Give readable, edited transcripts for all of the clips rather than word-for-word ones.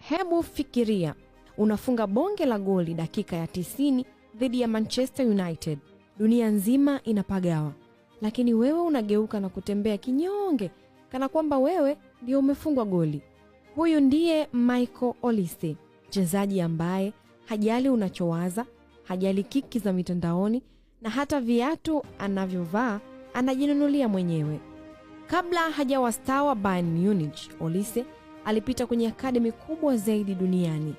Hebu fikiria, unafunga bonge la goli dakika ya 90 dhidi ya Manchester United. Dunia nzima inapagawa, lakini wewe unageuka na kutembea kinyonge kana kwamba wewe ndio umefungwa goli. Huyu ndiye Michael Olise, mchezaji ambaye hajali unachowaza, hajali kiki za mitandaoni, na hata viatu anavyovaa anajinunulia mwenyewe. Kabla hajawa star wa Bayern Munich, Olise alipita kwenye akademi kubwa zaidi duniani,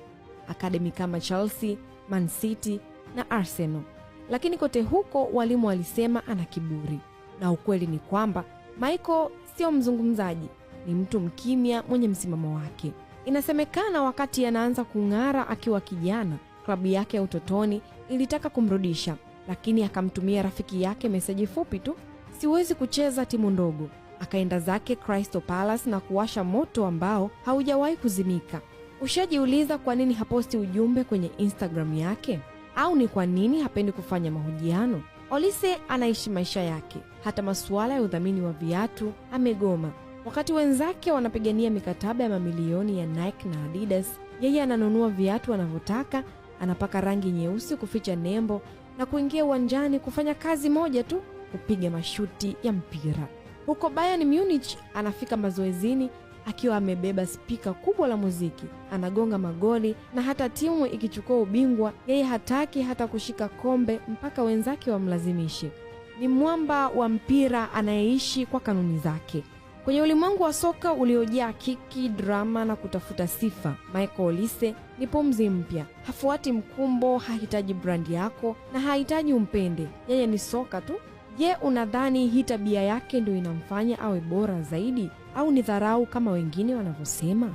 akademi kama Chelsea, Man City na Arsenal. Lakini kote huko walimu walisema ana kiburi, na ukweli ni kwamba Michael sio mzungumzaji, ni mtu mkimya mwenye msimamo wake. Inasemekana wakati anaanza kung'ara akiwa kijana, klabu yake ya utotoni ilitaka kumrudisha, lakini akamtumia rafiki yake meseji fupi tu, siwezi kucheza timu ndogo. Akaenda zake Crystal Palace na kuwasha moto ambao haujawahi kuzimika. Ushajiuliza kwa nini haposti ujumbe kwenye Instagram yake? Au ni kwa nini hapendi kufanya mahojiano? Olise anaishi maisha yake, hata masuala ya udhamini wa viatu amegoma. Wakati wenzake wanapigania mikataba ya mamilioni ya Nike na Adidas, yeye ananunua viatu anavyotaka, anapaka rangi nyeusi kuficha nembo na kuingia uwanjani kufanya kazi moja tu, kupiga mashuti ya mpira. Huko Bayern Munich anafika mazoezini akiwa amebeba spika kubwa la muziki, anagonga magoli, na hata timu ikichukua ubingwa yeye hataki hata kushika kombe mpaka wenzake wamlazimishe. Ni mwamba wa mpira anayeishi kwa kanuni zake. Kwenye ulimwengu wa soka uliojaa kiki, drama na kutafuta sifa, Michael Olise ni pumzi mpya. Hafuati mkumbo, hahitaji brandi yako na hahitaji umpende. Yeye ni soka tu. Je, unadhani hii tabia yake ndio inamfanya awe bora zaidi, au ni dharau kama wengine wanavyosema?